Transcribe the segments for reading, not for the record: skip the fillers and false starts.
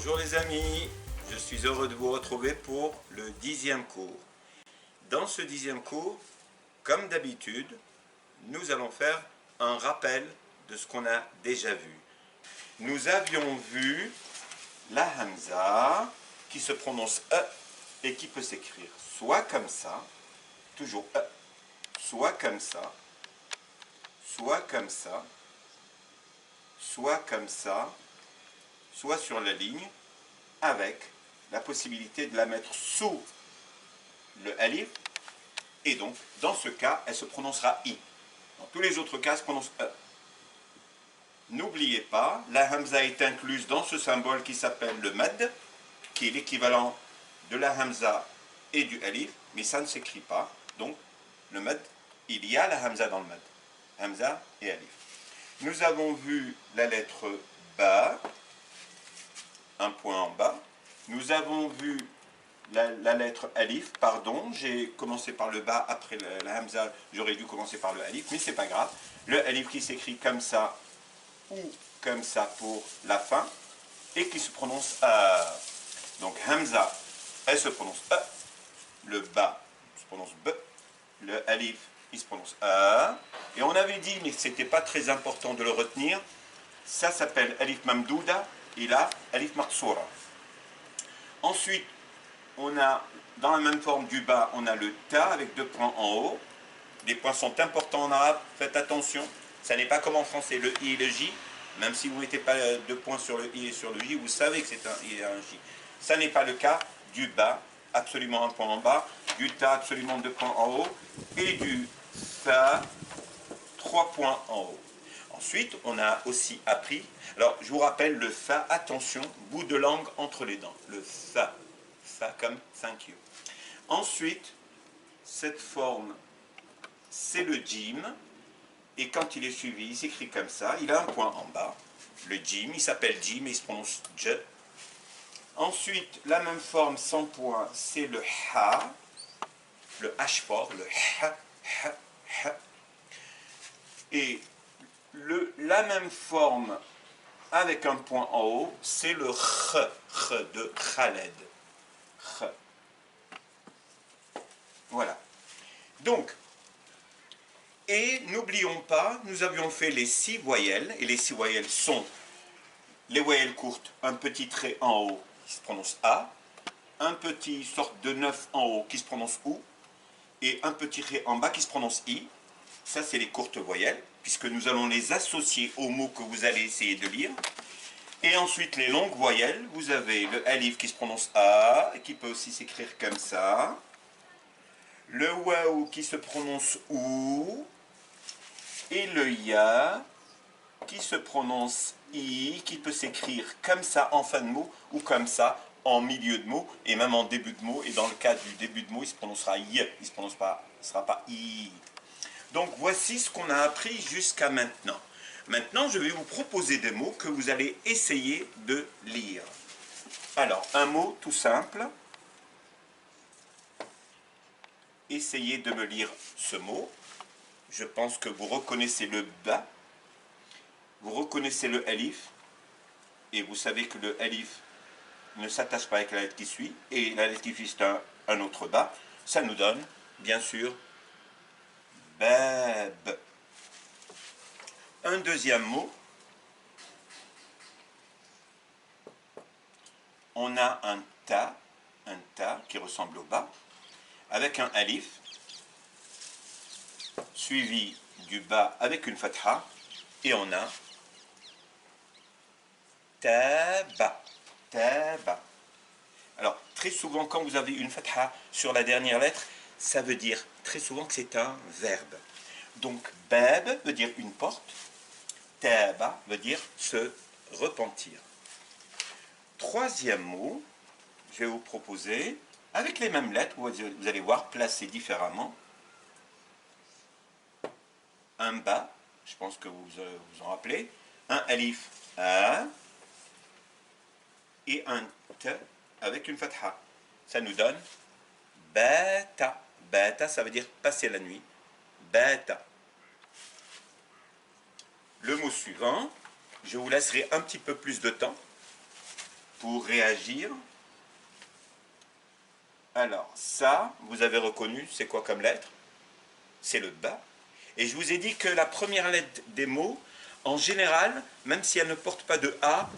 Bonjour les amis, je suis heureux de vous retrouver pour le 10e cours. Dans ce 10e cours, comme d'habitude, nous allons faire un rappel de ce qu'on a déjà vu. Nous avions vu la hamza qui se prononce E et qui peut s'écrire soit comme ça, toujours E, soit comme ça, soit comme ça, soit comme ça, soit sur la ligne, avec la possibilité de la mettre sous le alif, et donc dans ce cas elle se prononcera I. Dans tous les autres cas elle se prononce E. N'oubliez pas, la hamza est incluse dans ce symbole qui s'appelle le mad, qui est l'équivalent de la hamza et du alif, mais ça ne s'écrit pas. Donc le mad, il y a la hamza dans le mad, hamza et alif. Nous avons vu la lettre ba, un point en bas. Nous avons vu la lettre alif, pardon, j'ai commencé par le bas, après la hamza, j'aurais dû commencer par le alif, mais c'est pas grave. Le alif qui s'écrit comme ça ou comme ça pour la fin, et qui se prononce donc hamza, elle se prononce E, le bas se prononce B, le alif, il se prononce A, et on avait dit, mais c'était pas très important de le retenir, ça s'appelle alif mamdouda, et là, alif maqsoura. Ensuite, on a, dans la même forme du bas, on a le ta avec deux points en haut. Les points sont importants en arabe, faites attention. Ça n'est pas comme en français, le i et le j. Même si vous ne mettez pas deux points sur le i et sur le j, vous savez que c'est un i et un j. Ça n'est pas le cas du bas, absolument un point en bas, du ta, absolument deux points en haut, et du fa, trois points en haut. Ensuite, on a aussi appris, alors je vous rappelle le fa, attention, bout de langue entre les dents, le fa comme thank you. Ensuite, cette forme, c'est le jim, et quand il est suivi, il s'écrit comme ça, il a un point en bas, le jim, il s'appelle jim et il se prononce j. Ensuite, la même forme sans point, c'est le ha, le h fort, le ha, ha, ha. Et la même forme avec un point en haut, c'est le ch de Khaled. Ch. Voilà. Donc, et n'oublions pas, nous avions fait les 6 voyelles, et les 6 voyelles sont les voyelles courtes, un petit trait en haut qui se prononce A, un petit sorte de 9 en haut qui se prononce OU, et un petit trait en bas qui se prononce I. Ça, c'est les courtes voyelles, puisque nous allons les associer aux mots que vous allez essayer de lire. Et ensuite, les longues voyelles, vous avez le alif qui se prononce A, qui peut aussi s'écrire comme ça, le waou qui se prononce OU, et le ya qui se prononce I, qui peut s'écrire comme ça en fin de mot, ou comme ça en milieu de mot, et même en début de mot, et dans le cas du début de mot, il se prononcera Y, il ne sera pas I. Donc voici ce qu'on a appris jusqu'à maintenant. Maintenant, je vais vous proposer des mots que vous allez essayer de lire. Alors, un mot tout simple. Essayez de me lire ce mot. Je pense que vous reconnaissez le ba. Vous reconnaissez le alif. Et vous savez que le alif ne s'attache pas avec la lettre qui suit. Et la lettre qui suit, c'est un autre ba. Ça nous donne, bien sûr, bab. Un deuxième mot. On a un ta qui ressemble au ba, avec un alif, suivi du ba avec une fatha, et on a taba, taba. Alors, très souvent, quand vous avez une fatha sur la dernière lettre, ça veut dire très souvent que c'est un verbe. Donc, bab veut dire une porte, taba veut dire se repentir. Troisième mot, je vais vous proposer, avec les mêmes lettres, vous allez voir, placées différemment, un ba, je pense que vous vous en rappelez, un alif a, et un t avec une fatha. Ça nous donne bata. Bata, ça veut dire passer la nuit. Bata. Le mot suivant, je vous laisserai un petit peu plus de temps. pour réagir. Alors, ça, vous avez reconnu, c'est quoi comme lettre? C'est le ba. Et je vous ai dit que la première lettre des mots, en général, même si elle ne porte pas de A,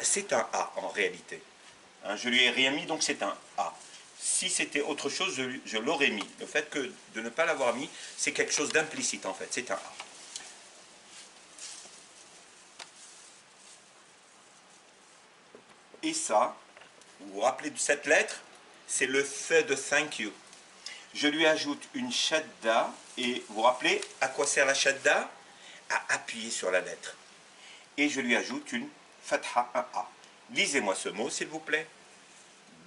c'est un A en réalité. Hein, je lui ai rien mis, donc c'est un A. Si c'était autre chose, je l'aurais mis. Le fait de ne pas l'avoir mis, c'est quelque chose d'implicite en fait, c'est un A. Et ça, vous vous rappelez de cette lettre? C'est le fait de thank you. Je lui ajoute une shadda, et vous vous rappelez à quoi sert la shadda? À appuyer sur la lettre. Et je lui ajoute une fatha, un A. Lisez-moi ce mot, s'il vous plaît.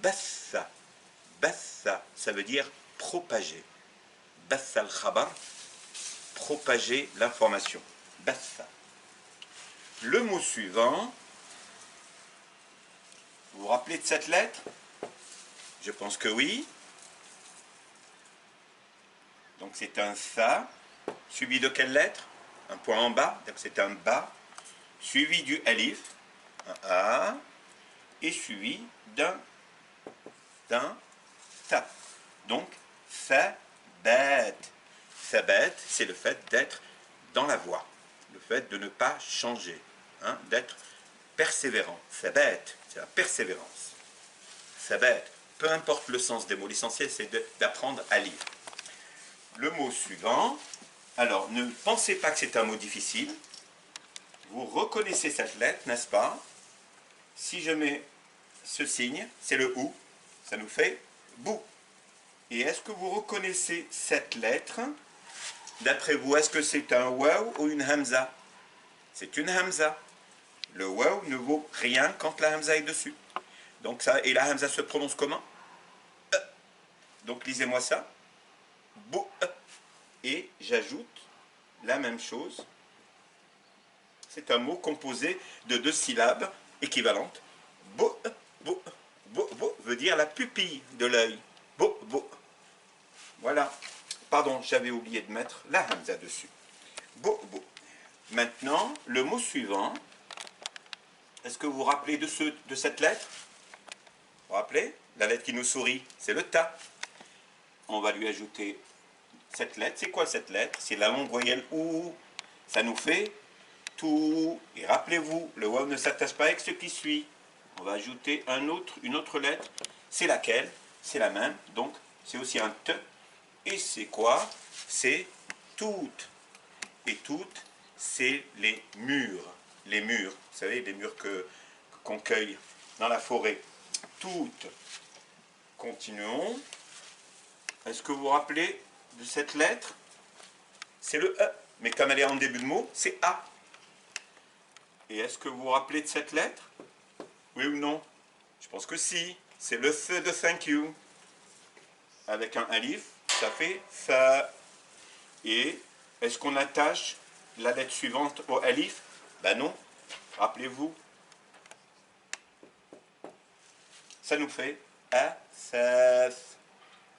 Bassa. Bassa, ça veut dire propager. Bassa al-khabar, propager l'information. Bassa. Le mot suivant, vous vous rappelez de cette lettre? Je pense que oui. Donc c'est un sa, suivi de quelle lettre? Un point en bas, donc c'est un ba, suivi du alif, un a, et suivi d'un ta. Donc thabat. Thabat, c'est le fait d'être dans la voie, le fait de ne pas changer, hein, d'être persévérant. Thabat, c'est la persévérance. Thabat, peu importe le sens des mots, l'essentiel c'est d'apprendre à lire. Le mot suivant, alors ne pensez pas que c'est un mot difficile, vous reconnaissez cette lettre, n'est-ce pas? Si je mets ce signe, c'est le ou, ça nous fait bou. Et est-ce que vous reconnaissez cette lettre? D'après vous, est-ce que c'est un waw ou une hamza? C'est une hamza. Le waw ne vaut rien quand la hamza est dessus. Donc ça, et la hamza se prononce comment? Donc lisez-moi ça. Bou. Et j'ajoute la même chose. C'est un mot composé de 2 syllabes équivalentes. Bo, bo, bo, bo veut dire la pupille de l'œil. Bo, bo. Voilà. Pardon, j'avais oublié de mettre la hamza dessus. Bo, bo. Maintenant, le mot suivant. Est-ce que vous vous rappelez de cette lettre? Vous vous rappelez? La lettre qui nous sourit, c'est le ta. On va lui ajouter cette lettre. C'est quoi cette lettre? C'est la longue voyelle ou. Ça nous fait tout. Et rappelez-vous, le waw ne s'attache pas avec ce qui suit. On va ajouter une autre lettre. C'est laquelle? C'est la même. Donc, c'est aussi un te. Et c'est quoi? C'est toutes. Et toutes, c'est les murs. Les murs. Vous savez, les murs qu'on cueille dans la forêt. Toutes. Continuons. Est-ce que vous vous rappelez de cette lettre? C'est le E. Mais comme elle est en début de mot, c'est A. Et est-ce que vous vous rappelez de cette lettre? Oui ou non? Je pense que si. C'est le F de thank you. Avec un alif, ça fait fa. Et est-ce qu'on attache la lettre suivante au alif? Ben non. Rappelez-vous. Ça nous fait asas.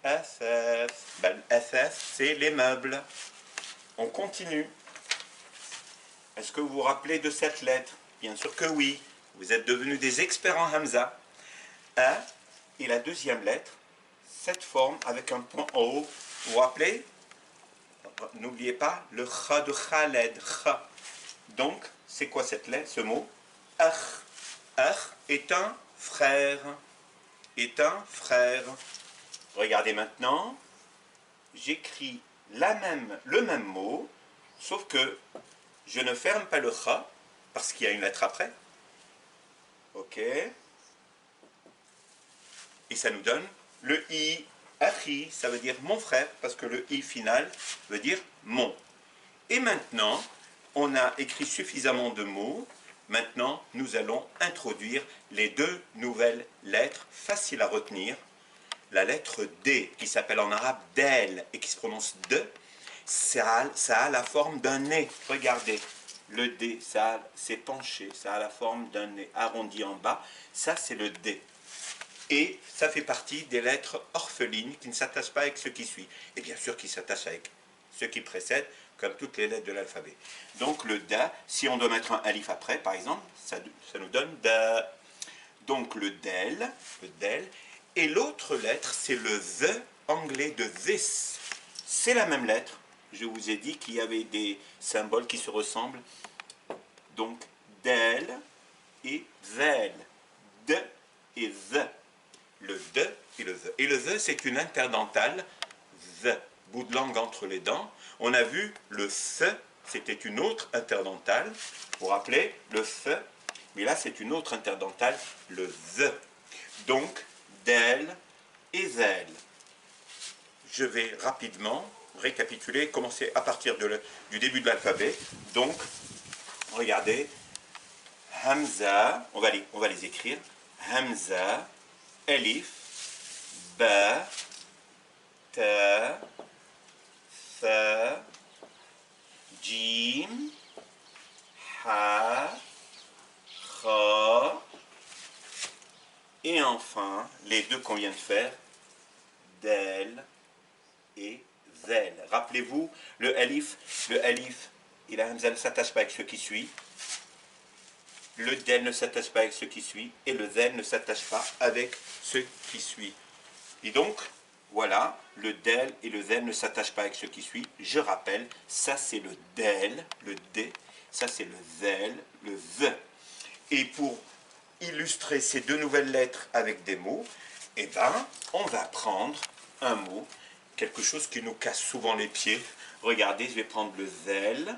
Asas. Ben, asas, c'est les meubles. On continue. Est-ce que vous vous rappelez de cette lettre? Bien sûr que oui. Vous êtes devenus des experts en hamza. A et la deuxième lettre, cette forme avec un point en haut. Vous vous rappelez? N'oubliez pas le kha de Khaled. Kha. Donc, c'est quoi cette lettre, ce mot? Akh. Akh est un frère. Est un frère. Regardez maintenant. J'écris le même mot, sauf que je ne ferme pas le kha, parce qu'il y a une lettre après. Ok. Et ça nous donne le i. Akhi, ça veut dire mon frère, parce que le i final veut dire mon. Et maintenant, on a écrit suffisamment de mots. Maintenant, nous allons introduire les 2 nouvelles lettres faciles à retenir. La lettre D, qui s'appelle en arabe del et qui se prononce de, ça a la forme d'un nez. Regardez, le D, c'est penché, ça a la forme d'un nez arrondi en bas. Ça, c'est le D. Et ça fait partie des lettres orphelines qui ne s'attachent pas avec ce qui suit. Et bien sûr qui s'attachent avec ce qui précède, comme toutes les lettres de l'alphabet. Donc le da, si on doit mettre un alif après, par exemple, ça nous donne da. Donc le del, et l'autre lettre, c'est le the anglais de this. C'est la même lettre. Je vous ai dit qu'il y avait des symboles qui se ressemblent. Donc del et zel. De et the. Le de et le the. Et le the, c'est une interdentale. The. Bout de langue entre les dents. On a vu le se, c'était une autre interdentale. Vous vous rappelez, le se, mais là c'est une autre interdentale, le the. Donc, del et zel. Je vais rapidement récapituler, commencer à partir du début de l'alphabet. Donc, regardez, Hamza, on va les écrire. Hamza, Elif, Ba, Ta, Tha, Jim, Ha, Kha, et enfin, les deux qu'on vient de faire, Del et Zel. Rappelez-vous, le alif et la hamza ne s'attachent pas avec ce qui suit. Le del ne s'attache pas avec ce qui suit. Et le zel ne s'attache pas avec ce qui suit. Et donc, voilà, le del et le zel ne s'attachent pas avec ce qui suit. Je rappelle, ça c'est le del, le d. Ça c'est le zel, le z. Et pour illustrer ces deux nouvelles lettres avec des mots, eh ben, on va prendre un mot, quelque chose qui nous casse souvent les pieds. Regardez, je vais prendre le zel.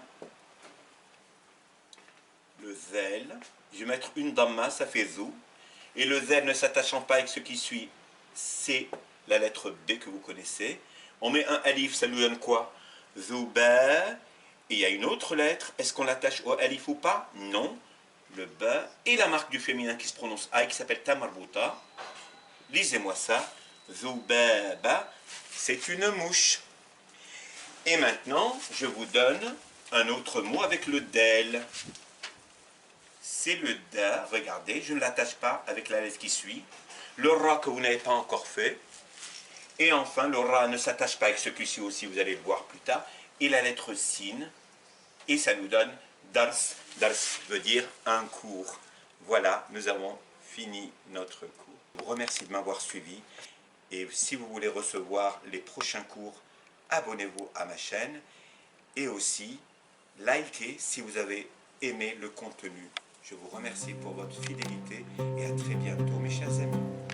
Le zel. Je vais mettre une damma, ça fait zou. Et le zel ne s'attachant pas avec ce qui suit, c'est la lettre B que vous connaissez. On met un alif, ça nous donne quoi? Zouba. Et il y a une autre lettre. Est-ce qu'on l'attache au alif ou pas? Non. Le ba et la marque du féminin qui se prononce aïe, qui s'appelle tamarbuta. Lisez-moi ça. Zoubaba, c'est une mouche. Et maintenant, je vous donne un autre mot avec le del. C'est le da, regardez, je ne l'attache pas avec la lettre qui suit. Le ra que vous n'avez pas encore fait. Et enfin, le ra ne s'attache pas avec ce qui suit aussi, vous allez le voir plus tard. Et la lettre sin. Et ça nous donne dars. Dars veut dire un cours. Voilà, nous avons fini notre cours. Je vous remercie de m'avoir suivi. Et si vous voulez recevoir les prochains cours, abonnez-vous à ma chaîne. Et aussi, likez si vous avez aimé le contenu. Je vous remercie pour votre fidélité et à très bientôt mes chers amis.